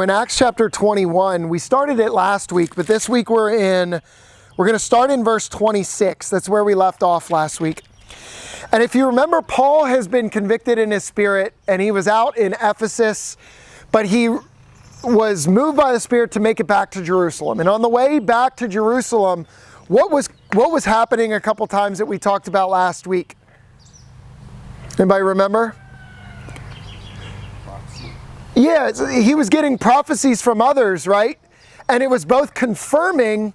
In Acts chapter 21, we started it last week, but this week we're going to start in verse 26. That's where we left off last week. And if you remember, Paul has been convicted in his spirit, and he was out in Ephesus, but he was moved by the Spirit to make it back to Jerusalem. And on the way back to Jerusalem, what was happening a couple times that we talked about last week? Anybody remember? Yeah, he was getting prophecies from others, right? And it was both confirming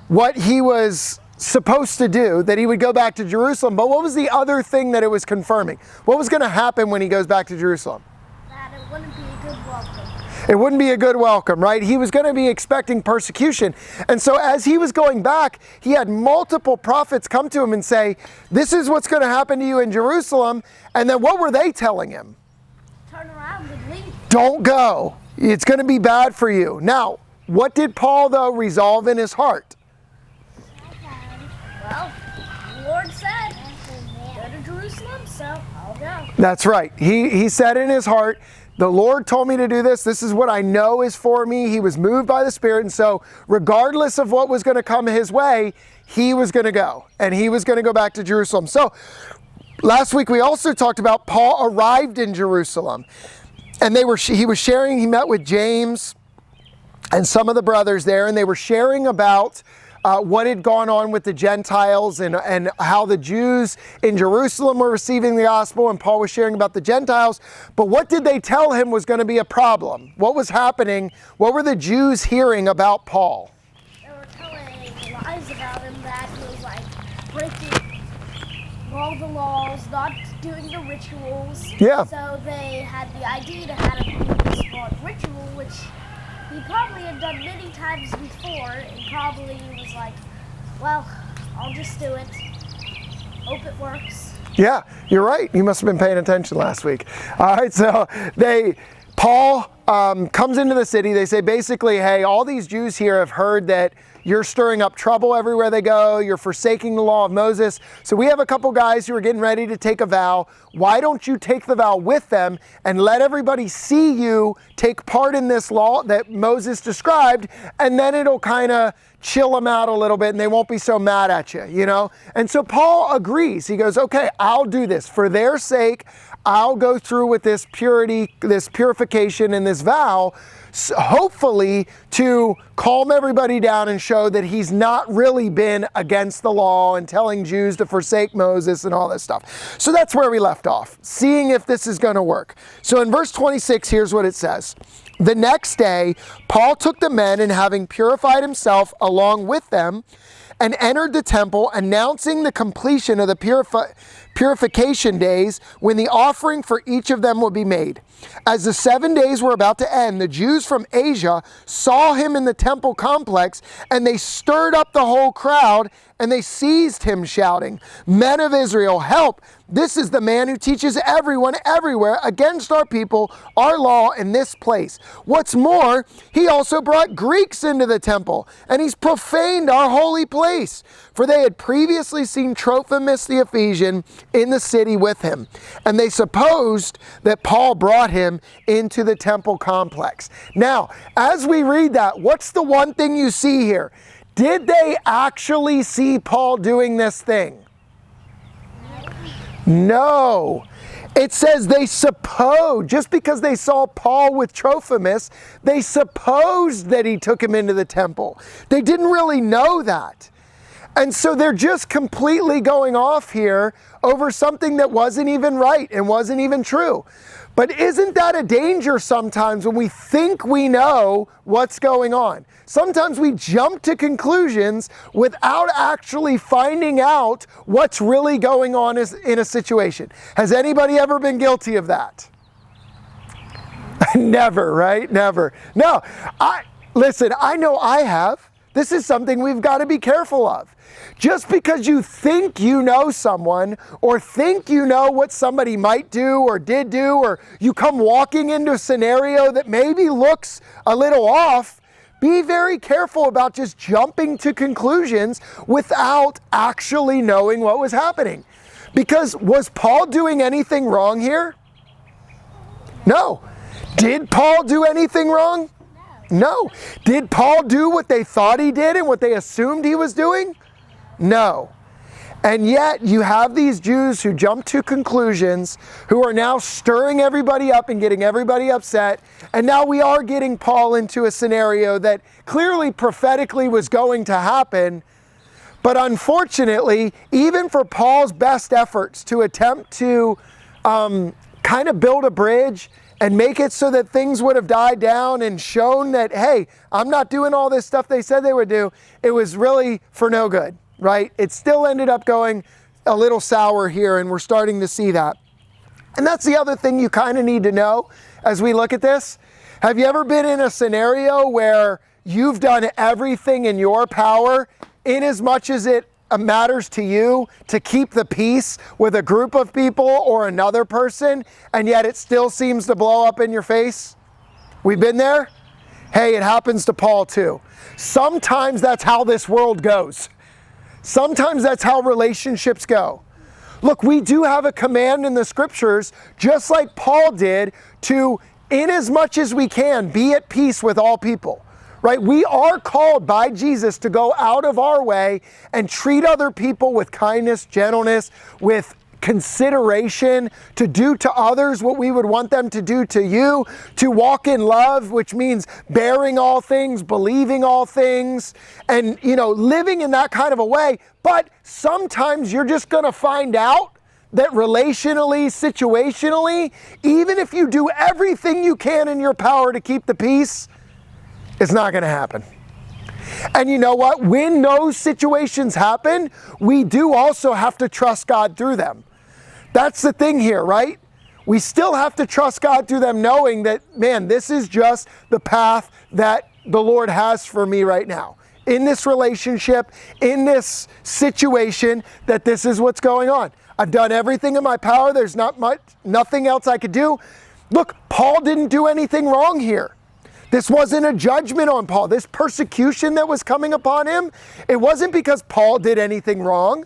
what he was supposed to do, that he would go back to Jerusalem. But what was the other thing that it was confirming? What was going to happen when he goes back to Jerusalem? That it wouldn't be a good welcome. It wouldn't be a good welcome, right? He was going to be expecting persecution. And so as he was going back, he had multiple prophets come to him and say, this is what's going to happen to you in Jerusalem. And then what were they telling him? Turn around and leave. Don't go. It's going to be bad for you. Now, what did Paul, though, resolve in his heart? Well, the Lord said, go to Jerusalem, so I'll go. That's right. He said in his heart, the Lord told me to do this. This is what I know is for me. He was moved by the Spirit. And so regardless of what was going to come his way, he was going to go. And he was going to go back to Jerusalem. So last week we also talked about Paul arrived in Jerusalem. And he was sharing, he met with James and some of the brothers there, and they were sharing about what had gone on with the Gentiles and how the Jews in Jerusalem were receiving the gospel, and Paul was sharing about the Gentiles. But what did they tell him was going to be a problem? What was happening? What were the Jews hearing about Paul? They were telling lies about him, that he was like breaking all the laws, not doing the rituals. Yeah. So they had the idea to have him do this one ritual, which he probably had done many times before, and probably was like, well, I'll just do it. Hope it works. Yeah, you're right. You must have been paying attention last week. All right, so Paul comes into the city. They say basically, hey, all these Jews here have heard that you're stirring up trouble everywhere they go. You're forsaking the law of Moses. So we have a couple guys who are getting ready to take a vow. Why don't you take the vow with them and let everybody see you take part in this law that Moses described, and then it'll kind of chill them out a little bit and they won't be so mad at you, you know? And so Paul agrees. He goes, okay, I'll do this. For their sake, I'll go through with this purity, this purification, and this vow, hopefully to calm everybody down and show that he's not really been against the law and telling Jews to forsake Moses and all this stuff. So that's where we left off, seeing if this is going to work. So in verse 26, here's what it says. The next day, Paul took the men, and having purified himself along with them, and entered the temple, announcing the completion of the purification days, when the offering for each of them would be made. As the 7 days were about to end, the Jews from Asia saw him in the temple complex, and they stirred up the whole crowd, and they seized him, shouting, "Men of Israel, help! This is the man who teaches everyone everywhere against our people, our law in this place. What's more, he also brought Greeks into the temple, and he's profaned our holy place." For they had previously seen Trophimus the Ephesian in the city with him, and they supposed that Paul brought him into the temple complex. Now, as we read that, what's the one thing you see here? Did they actually see Paul doing this thing? No. It says they supposed, just because they saw Paul with Trophimus, they supposed that he took him into the temple. They didn't really know that. And so they're just completely going off here over something that wasn't even right and wasn't even true. But isn't that a danger sometimes when we think we know what's going on? Sometimes we jump to conclusions without actually finding out what's really going on in a situation. Has anybody ever been guilty of that? Never, right? Never. No, listen, I know I have. This is something we've got to be careful of. Just because you think you know someone, or think you know what somebody might do or did do, or you come walking into a scenario that maybe looks a little off, be very careful about just jumping to conclusions without actually knowing what was happening. Because was Paul doing anything wrong here? No. Did Paul do anything wrong? No. Did Paul do what they thought he did and what they assumed he was doing? No. And yet you have these Jews who jump to conclusions, who are now stirring everybody up and getting everybody upset. And now we are getting Paul into a scenario that clearly prophetically was going to happen. But unfortunately, even for Paul's best efforts to attempt to kind of build a bridge and make it so that things would have died down and shown that, hey, I'm not doing all this stuff they said they would do, it was really for no good. Right? It still ended up going a little sour here, and we're starting to see that. And that's the other thing you kind of need to know as we look at this. Have you ever been in a scenario where you've done everything in your power, in as much as it matters to you, to keep the peace with a group of people or another person, and yet it still seems to blow up in your face? We've been there? Hey, it happens to Paul too. Sometimes that's how this world goes. Sometimes that's how relationships go. Look, we do have a command in the scriptures, just like Paul did, to, in as much as we can, be at peace with all people, right? We are called by Jesus to go out of our way and treat other people with kindness, gentleness, with consideration, to do to others what we would want them to do to you, to walk in love, which means bearing all things, believing all things, and, living in that kind of a way. But sometimes you're just going to find out that relationally, situationally, even if you do everything you can in your power to keep the peace, it's not going to happen. And you know what? When those situations happen, we do also have to trust God through them. That's the thing here, right? We still have to trust God through them, knowing that, man, this is just the path that the Lord has for me right now. In this relationship, in this situation, that this is what's going on. I've done everything in my power. There's nothing else I could do. Look, Paul didn't do anything wrong here. This wasn't a judgment on Paul. This persecution that was coming upon him, it wasn't because Paul did anything wrong.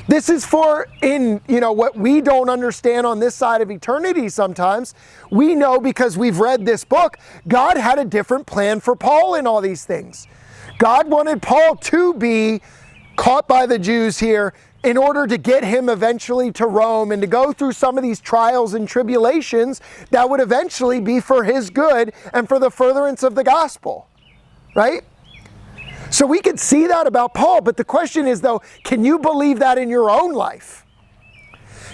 This is for what we don't understand on this side of eternity sometimes. We know, because we've read this book, God had a different plan for Paul in all these things. God wanted Paul to be caught by the Jews here in order to get him eventually to Rome and to go through some of these trials and tribulations that would eventually be for his good and for the furtherance of the gospel, right? So we could see that about Paul, but the question is, though, can you believe that in your own life?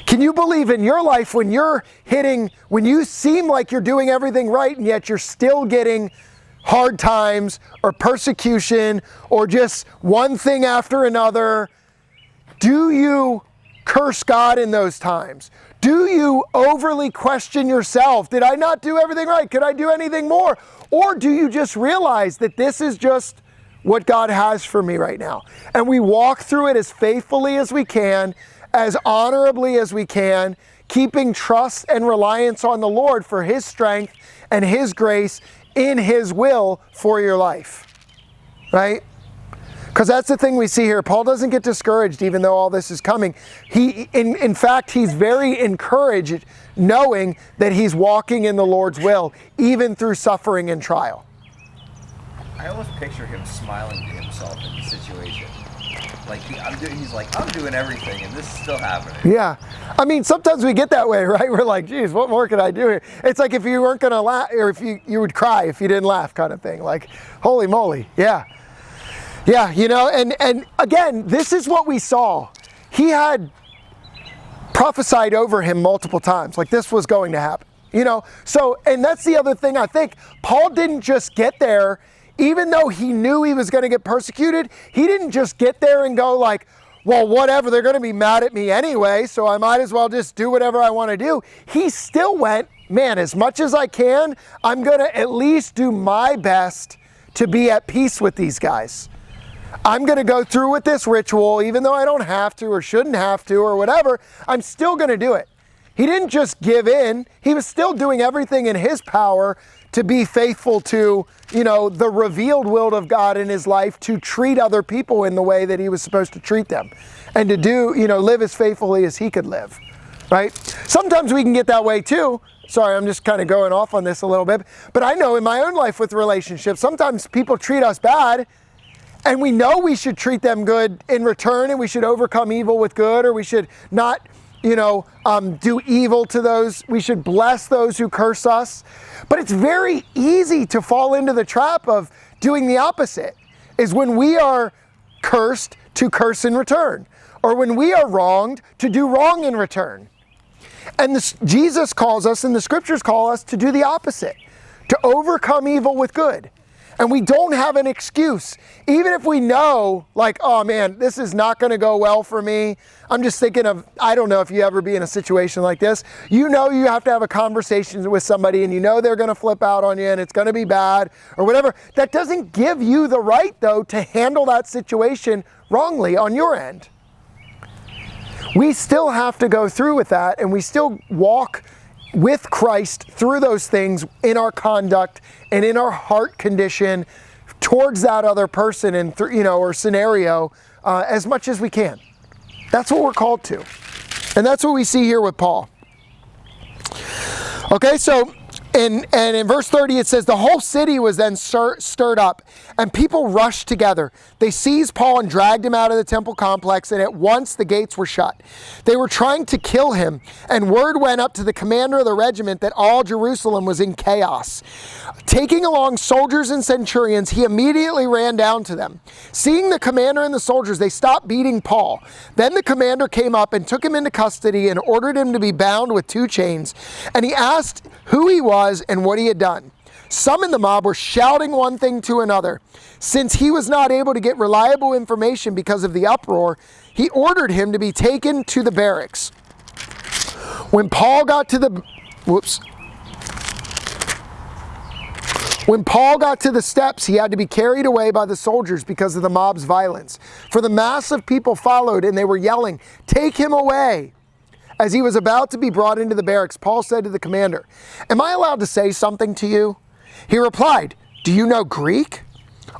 Can you believe in your life when you seem like you're doing everything right and yet you're still getting hard times or persecution or just one thing after another? Do you curse God in those times? Do you overly question yourself? Did I not do everything right? Could I do anything more? Or do you just realize that this is just what God has for me right now? And we walk through it as faithfully as we can, as honorably as we can, keeping trust and reliance on the Lord for His strength and His grace in His will for your life, right? Because that's the thing we see here. Paul doesn't get discouraged even though all this is coming. In fact, he's very encouraged knowing that he's walking in the Lord's will, even through suffering and trial. I almost picture him smiling to himself in the situation. He's like, I'm doing everything and this is still happening. Yeah. I mean, sometimes we get that way, right? We're like, geez, what more could I do here? It's like if you weren't going to laugh, or if you would cry if you didn't laugh, kind of thing. Like, holy moly. Yeah. Yeah, and again, this is what we saw. He had prophesied over him multiple times, like this was going to happen, So, and that's the other thing I think. Paul didn't just get there, even though he knew he was going to get persecuted, he didn't just get there and go like, well, whatever, they're going to be mad at me anyway, so I might as well just do whatever I want to do. He still went, man, as much as I can, I'm going to at least do my best to be at peace with these guys. I'm going to go through with this ritual, even though I don't have to or shouldn't have to or whatever, I'm still going to do it. He didn't just give in. He was still doing everything in his power to be faithful to, the revealed will of God in his life, to treat other people in the way that he was supposed to treat them and to do, live as faithfully as he could live, right? Sometimes we can get that way too. sorry, I'm just kind of going off on this a little bit, but I know in my own life with relationships, sometimes people treat us bad and we know we should treat them good in return, and we should overcome evil with good, or we should not, do evil to those. We should bless those who curse us. But it's very easy to fall into the trap of doing the opposite, is when we are cursed to curse in return, or when we are wronged to do wrong in return. And Jesus calls us, and the scriptures call us, to do the opposite, to overcome evil with good. And we don't have an excuse. Even if we know, like, oh man, this is not going to go well for me. I'm just thinking of, I don't know if you ever be in a situation like this. You know you have to have a conversation with somebody and you know they're going to flip out on you and it's going to be bad or whatever. That doesn't give you the right, though, to handle that situation wrongly on your end. We still have to go through with that, and we still walk with Christ through those things in our conduct and in our heart condition towards that other person and or scenario as much as we can. That's what we're called to. And that's what we see here with Paul. Okay, so in verse 30 it says, the whole city was then stirred up, and people rushed together. They seized Paul and dragged him out of the temple complex, and at once the gates were shut. They were trying to kill him, and word went up to the commander of the regiment that all Jerusalem was in chaos. Taking along soldiers and centurions, he immediately ran down to them. Seeing the commander and the soldiers, they stopped beating Paul. Then the commander came up and took him into custody and ordered him to be bound with 2 chains. And he asked who he was and what he had done. Some in the mob were shouting one thing to another. Since he was not able to get reliable information because of the uproar, he ordered him to be taken to the barracks. When Paul got to the steps, he had to be carried away by the soldiers because of the mob's violence. For the mass of people followed, and they were yelling, "Take him away!" As he was about to be brought into the barracks, Paul said to the commander, "Am I allowed to say something to you?" He replied, "Do you know Greek?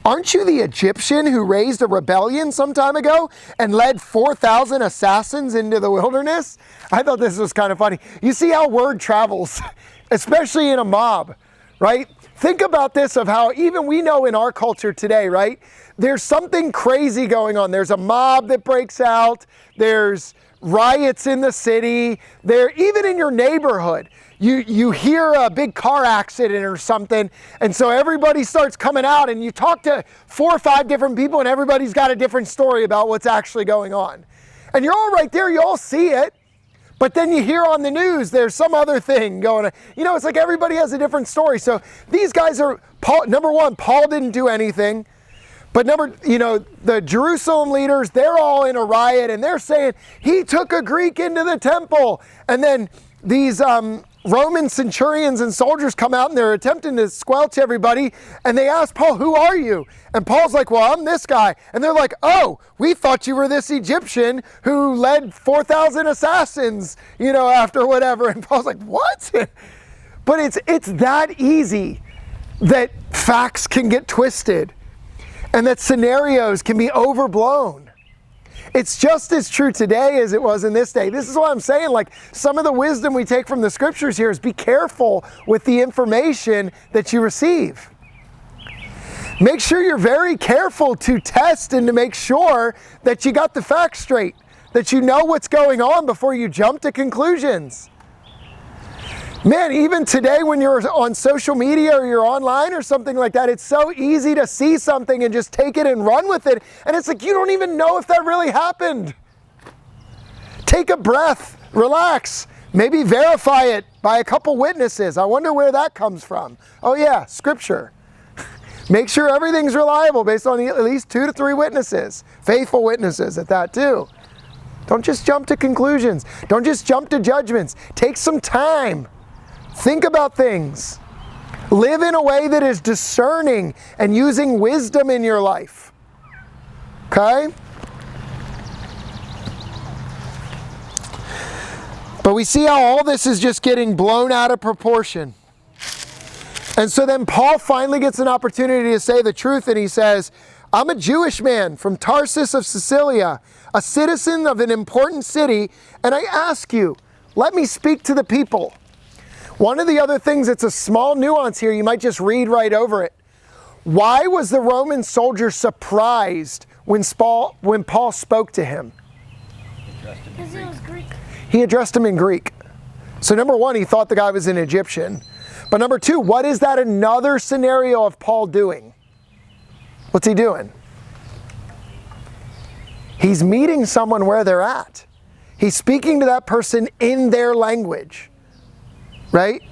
Aren't you the Egyptian who raised a rebellion some time ago and led 4,000 assassins into the wilderness?" I thought this was kind of funny. You see how word travels, especially in a mob, right? Think about this, of how even we know in our culture today, right? There's something crazy going on. There's a mob that breaks out. There's riots in the city. Even in your neighborhood, you hear a big car accident or something, and so everybody starts coming out, and you talk to 4 or 5 different people, and everybody's got a different story about what's actually going on. And you're all right there, you all see it, but then you hear on the news there's some other thing going on. It's like everybody has a different story. So these guys are, number one, Paul didn't do anything. But the Jerusalem leaders, they're all in a riot, and they're saying, he took a Greek into the temple. And then these Roman centurions and soldiers come out, and they're attempting to squelch everybody. And they ask Paul, "Who are you?" And Paul's like, "Well, I'm this guy." And they're like, "Oh, we thought you were this Egyptian who led 4,000 assassins, after whatever." And Paul's like, "What?" But it's that easy that facts can get twisted, and that scenarios can be overblown. It's just as true today as it was in this day. This is why I'm saying, like, some of the wisdom we take from the scriptures here is be careful with the information that you receive. Make sure you're very careful to test and to make sure that you got the facts straight, that you know what's going on before you jump to conclusions. Man, even today when you're on social media or you're online or something like that, it's so easy to see something and just take it and run with it. And it's like, you don't even know if that really happened. Take a breath, relax, maybe verify it by a couple witnesses. I wonder where that comes from. Oh yeah, scripture. Make sure everything's reliable based on at least 2 to 3 witnesses, faithful witnesses at that too. Don't just jump to conclusions. Don't just jump to judgments. Take some time. Think about things. Live in a way that is discerning and using wisdom in your life. Okay? But we see how all this is just getting blown out of proportion. And so then Paul finally gets an opportunity to say the truth, and he says, "I'm a Jewish man from Tarsus of Cilicia, a citizen of an important city, and I ask you, let me speak to the people." One of the other things, it's a small nuance here, you might just read right over it. Why was the Roman soldier surprised when Paul spoke to him? Because it was Greek. He addressed him in Greek. So number one, he thought the guy was an Egyptian. But number two, what is that another scenario of Paul doing? What's he doing? He's meeting someone where they're at. He's speaking to that person in their language, right?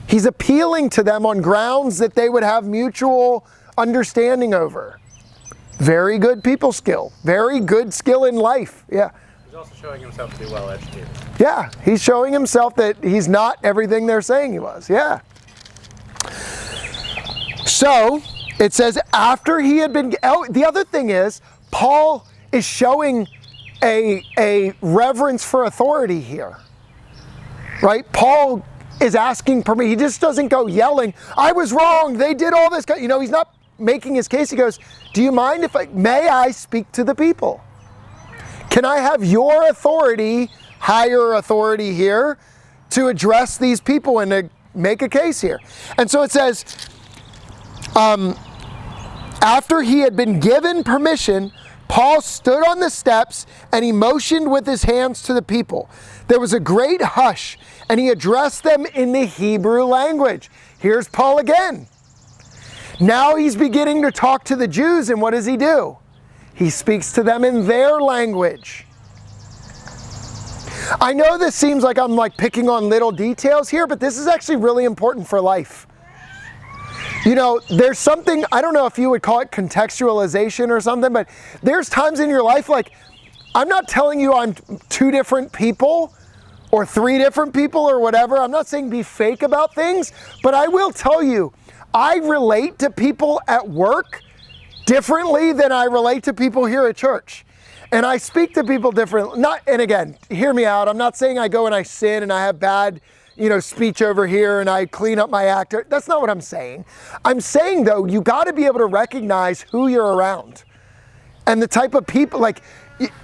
He's appealing to them on grounds that they would have mutual understanding over. Very good people skill. Very good skill in life. Yeah. He's also showing himself to be well educated. Yeah, he's showing himself that he's not everything they're saying he was. Yeah. So it says after he had been, the other thing is Paul is showing a reverence for authority here, right? Paul is asking permission. He just doesn't go yelling, I was wrong, they did all this. You know, he's not making his case. He goes, do you mind if may I speak to the people? Can I have your authority, higher authority here, to address these people and to make a case here? And so it says, after he had been given permission, Paul stood on the steps and he motioned with his hands to the people. There was a great hush and he addressed them in the Hebrew language. Here's Paul again. Now he's beginning to talk to the Jews, and what does he do? He speaks to them in their language. I know this seems like I'm picking on little details here, but this is actually really important for life. You know, there's something, I don't know if you would call it contextualization or something, but there's times in your life, I'm not telling you I'm two different people or three different people or whatever. I'm not saying be fake about things, but I will tell you, I relate to people at work differently than I relate to people here at church. And I speak to people differently. And again, hear me out. I'm not saying I go and I sin and I have bad speech over here and I clean up my act. That's not what I'm saying. I'm saying though, you got to be able to recognize who you're around and the type of people.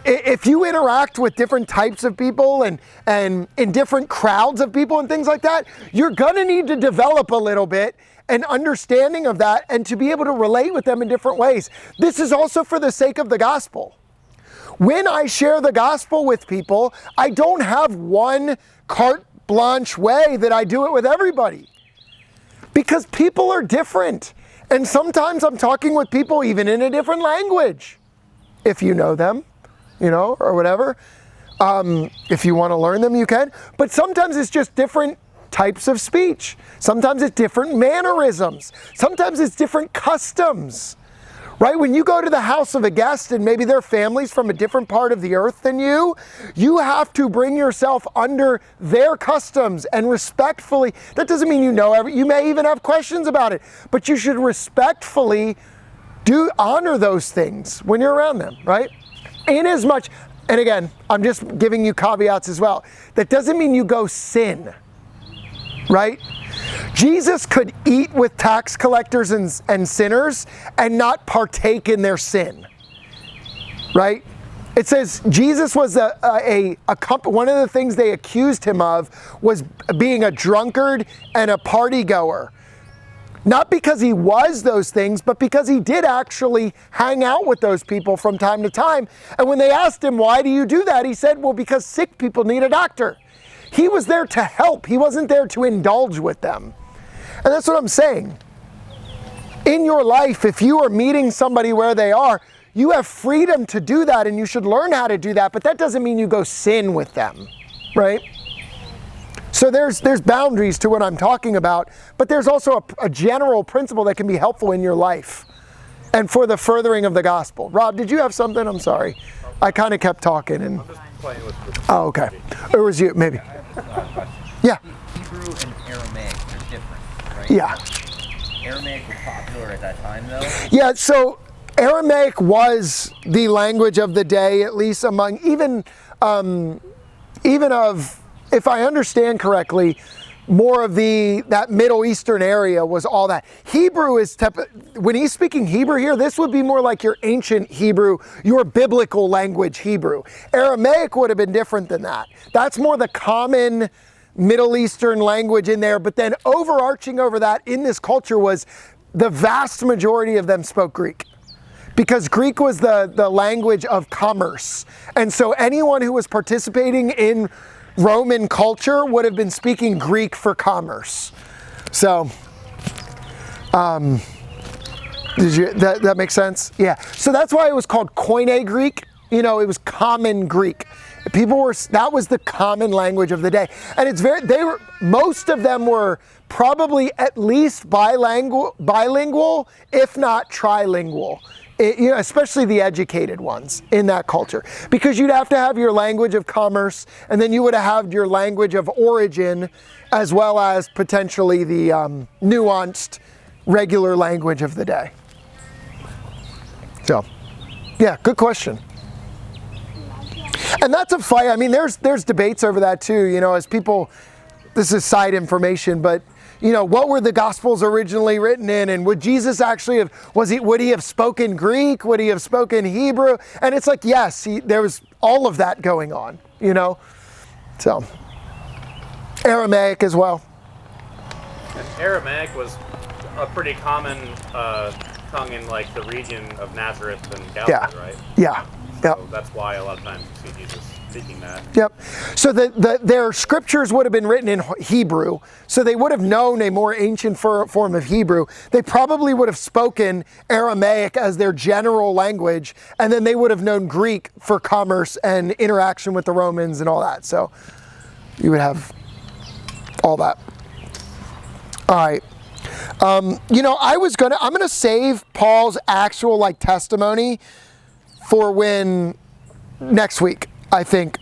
If you interact with different types of people and in different crowds of people and things like that, you're going to need to develop a little bit an understanding of that and to be able to relate with them in different ways. This is also for the sake of the gospel. When I share the gospel with people, I don't have one carte blanche way that I do it with everybody, because people are different. And sometimes I'm talking with people even in a different language, if you know them, or whatever. If you want to learn them, you can. But sometimes it's just different types of speech. Sometimes it's different mannerisms. Sometimes it's different customs. Right? When you go to the house of a guest and maybe their family's from a different part of the earth than you have to bring yourself under their customs and respectfully. That doesn't mean you may even have questions about it, but you should respectfully honor those things when you're around them, right? Inasmuch, and again, I'm just giving you caveats as well. That doesn't mean you go sin, right? Jesus could eat with tax collectors and sinners and not partake in their sin, right? It says Jesus was one of the things they accused him of was being a drunkard and a party goer. Not because he was those things, but because he did actually hang out with those people from time to time. And when they asked him, why do you do that? He said, well, because sick people need a doctor. He was there to help. He wasn't there to indulge with them. And that's what I'm saying. In your life, if you are meeting somebody where they are, you have freedom to do that and you should learn how to do that, but that doesn't mean you go sin with them, right? So there's boundaries to what I'm talking about, but there's also a general principle that can be helpful in your life and for the furthering of the gospel. Rob, did you have something? I'm sorry. I kind of kept talking and... Oh, okay. Or was you, maybe. Yeah. Hebrew and Aramaic are different, right? Yeah. Aramaic was popular at that time, though? Yeah, so Aramaic was the language of the day, at least among even of, if I understand correctly, more of that Middle Eastern area was all that. Hebrew is, when he's speaking Hebrew here, this would be more like your ancient Hebrew, your biblical language Hebrew. Aramaic would have been different than that. That's more the common Middle Eastern language in there, but then overarching over that in this culture was the vast majority of them spoke Greek. Because Greek was the language of commerce. And so anyone who was participating in Roman culture would have been speaking Greek for commerce. So, that make sense? Yeah. So that's why it was called Koine Greek. You know, it was common Greek. That was the common language of the day. And most of them were probably at least bilingual, if not trilingual. Especially the educated ones in that culture. Because you'd have to have your language of commerce, and then you would have had your language of origin, as well as potentially the nuanced, regular language of the day. So, yeah, good question. And that's a fight. I mean, there's debates over that too, as people, this is side information, but what were the Gospels originally written in? And would Jesus actually would he have spoken Greek? Would he have spoken Hebrew? And it's like, yes, there was all of that going on, So, Aramaic as well. And Aramaic was a pretty common tongue in like the region of Nazareth and Galilee, right? Yeah. So Yep. that's why a lot of times you see Jesus speaking that. Yep. So their scriptures would have been written in Hebrew. So they would have known a more ancient form of Hebrew. They probably would have spoken Aramaic as their general language. And then they would have known Greek for commerce and interaction with the Romans and all that. So you would have all that. All right. I'm going to save Paul's actual testimony for next week, I think.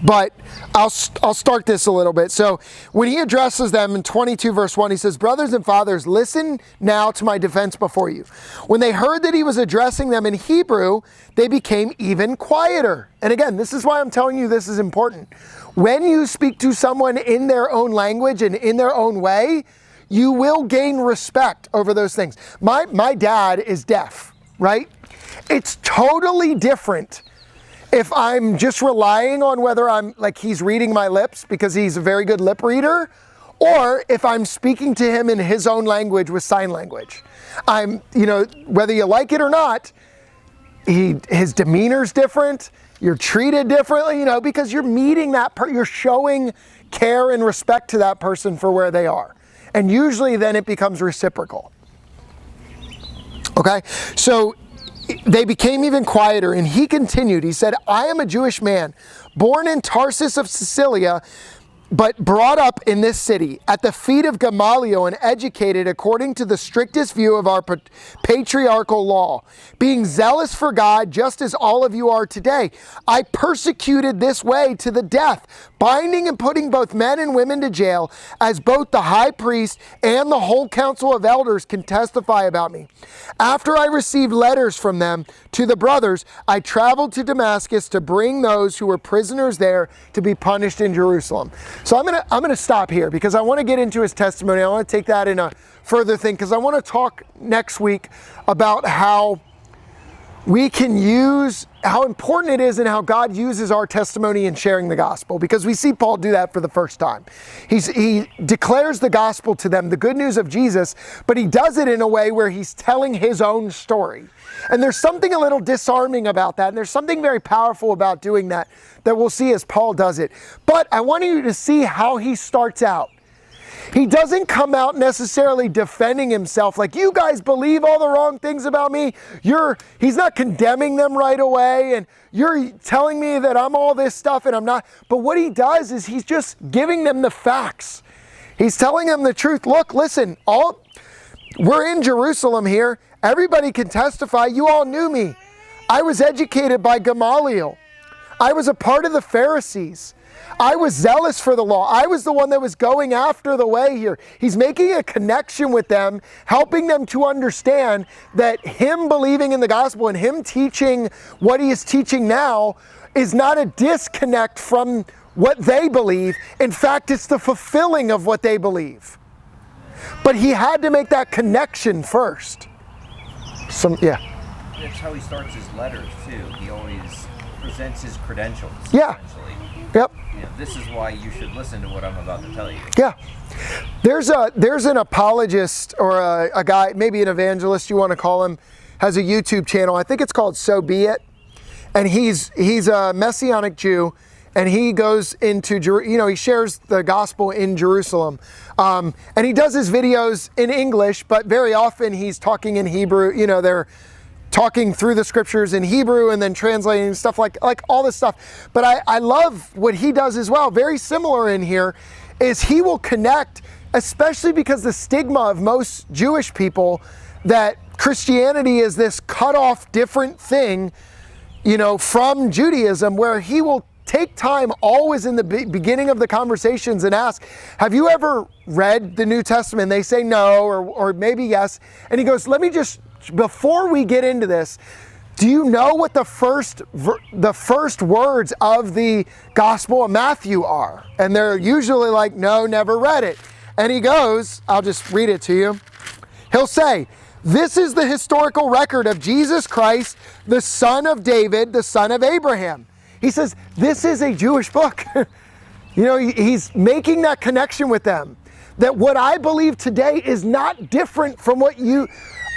But I'll start this a little bit. So when he addresses them in 22 verse 1, he says, "Brothers and fathers, listen now to my defense before you." When they heard that he was addressing them in Hebrew, they became even quieter. And again, this is why I'm telling you this is important. When you speak to someone in their own language and in their own way, you will gain respect over those things. My dad is deaf, right? It's totally different if I'm just relying on whether he's reading my lips because he's a very good lip reader, or if I'm speaking to him in his own language with sign language. Whether you like it or not, his demeanor's different. You're treated differently, because you're meeting you're showing care and respect to that person for where they are. And usually then it becomes reciprocal. Okay? So they became even quieter, and he continued. He said, "I am a Jewish man, born in Tarsus of Cilicia, but brought up in this city, at the feet of Gamaliel and educated according to the strictest view of our patriarchal law, being zealous for God just as all of you are today. I persecuted this way to the death, binding and putting both men and women to jail, as both the high priest and the whole council of elders can testify about me. After I received letters from them to the brothers, I traveled to Damascus to bring those who were prisoners there to be punished in Jerusalem." So I'm gonna stop here because I want to get into his testimony. I want to take that in a further thing because I want to talk next week about how we can how important it is and how God uses our testimony in sharing the gospel, because we see Paul do that for the first time. He declares the gospel to them, the good news of Jesus, but he does it in a way where he's telling his own story. And there's something a little disarming about that, and there's something very powerful about doing that we'll see as Paul does it. But I want you to see how he starts out. He doesn't come out necessarily defending himself like, "You guys believe all the wrong things about me." He's not condemning them right away, and you're telling me that I'm all this stuff and I'm not. But what he does is he's just giving them the facts. He's telling them the truth. Look, listen, we're in Jerusalem here. Everybody can testify. You all knew me. I was educated by Gamaliel. I was a part of the Pharisees. I was zealous for the law. I was the one that was going after the way here. He's making a connection with them, helping them to understand that him believing in the gospel and him teaching what he is teaching now is not a disconnect from what they believe. In fact, it's the fulfilling of what they believe. But he had to make that connection first. That's how he starts his letters too. He always presents his credentials. Yeah. Essentially. Yep. You know, this is why you should listen to what I'm about to tell you. Yeah. There's an apologist or a guy, maybe an evangelist you want to call him, has a YouTube channel. I think it's called So Be It. And he's a Messianic Jew, and he goes into, he shares the gospel in Jerusalem. And he does his videos in English, but very often he's talking in Hebrew. They're talking through the scriptures in Hebrew and then translating stuff like all this stuff. But I love what he does as well. Very similar in here is he will connect, especially because the stigma of most Jewish people that Christianity is this cut off different thing, from Judaism, where he will take time always in the beginning of the conversations and ask, have you ever read the New Testament? They say no, or maybe yes. And he goes, let me just, before we get into this, do you know what the first words of the Gospel of Matthew are? And they're usually like, no, never read it. And he goes, I'll just read it to you. He'll say, this is the historical record of Jesus Christ, the son of David, the son of Abraham. He says, this is a Jewish book. He's making that connection with them. That what I believe today is not different from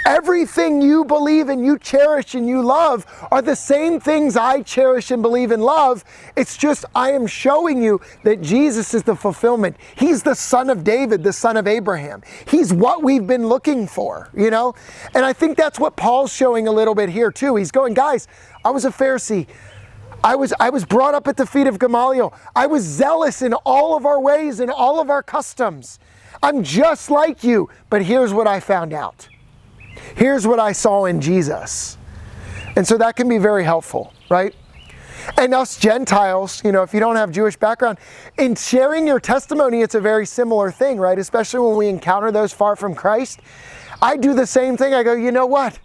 everything you believe and you cherish and you love are the same things I cherish and believe and love. It's just I am showing you that Jesus is the fulfillment. He's the son of David, the son of Abraham. He's what we've been looking for, And I think that's what Paul's showing a little bit here too. He's going, guys, I was a Pharisee. I was brought up at the feet of Gamaliel. I was zealous in all of our ways and all of our customs. I'm just like you, but here's what I found out. Here's what I saw in Jesus. And so that can be very helpful, right? And us Gentiles, if you don't have Jewish background, in sharing your testimony, it's a very similar thing, right? Especially when we encounter those far from Christ. I do the same thing. I go, you know what?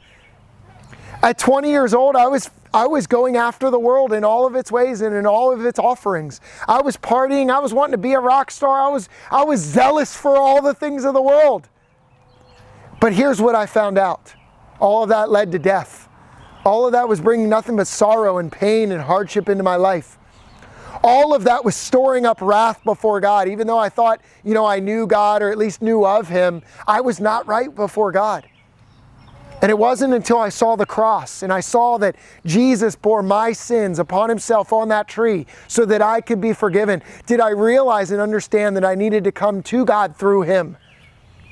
At 20 years old, I was going after the world in all of its ways and in all of its offerings. I was partying. I was wanting to be a rock star. I was zealous for all the things of the world. But here's what I found out. All of that led to death. All of that was bringing nothing but sorrow and pain and hardship into my life. All of that was storing up wrath before God. Even though I thought, I knew God or at least knew of Him, I was not right before God. And it wasn't until I saw the cross and I saw that Jesus bore my sins upon Himself on that tree so that I could be forgiven, did I realize and understand that I needed to come to God through Him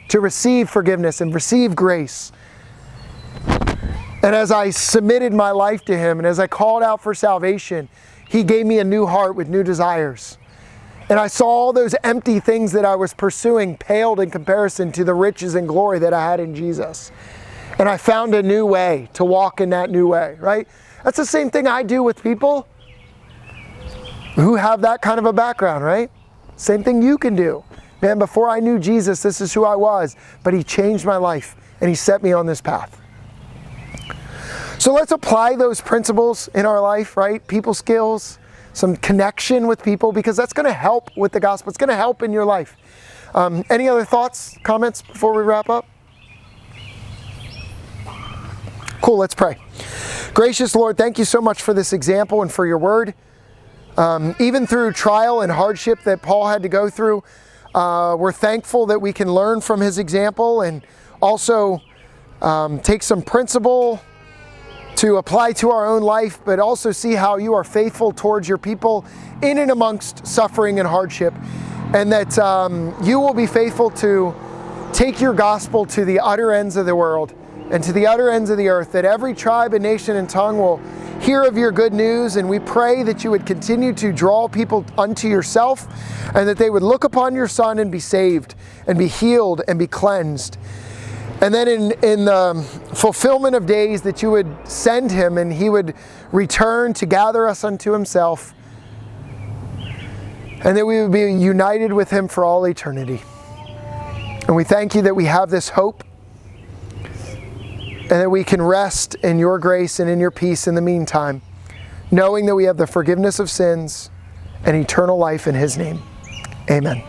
to receive forgiveness and receive grace. And as I submitted my life to Him and as I called out for salvation, He gave me a new heart with new desires. And I saw all those empty things that I was pursuing paled in comparison to the riches and glory that I had in Jesus. And I found a new way to walk in that new way, right? That's the same thing I do with people who have that kind of a background, right? Same thing you can do. Man, before I knew Jesus, this is who I was, but He changed my life and He set me on this path. So let's apply those principles in our life, right? People skills, some connection with people, because that's going to help with the gospel. It's going to help in your life. Any other thoughts, comments before we wrap up? Cool, let's pray. Gracious Lord, thank you so much for this example and for your word. Even through trial and hardship that Paul had to go through, we're thankful that we can learn from his example and also take some principle to apply to our own life, but also see how you are faithful towards your people in and amongst suffering and hardship, and that you will be faithful to take your gospel to the utter ends of the world and to the utter ends of the earth, that every tribe and nation and tongue will hear of your good news. And we pray that you would continue to draw people unto yourself, and that they would look upon your Son and be saved and be healed and be cleansed. And then in the fulfillment of days, that you would send Him and He would return to gather us unto Himself, and that we would be united with Him for all eternity. And we thank you that we have this hope, and that we can rest in your grace and in your peace in the meantime, knowing that we have the forgiveness of sins and eternal life in His name. Amen.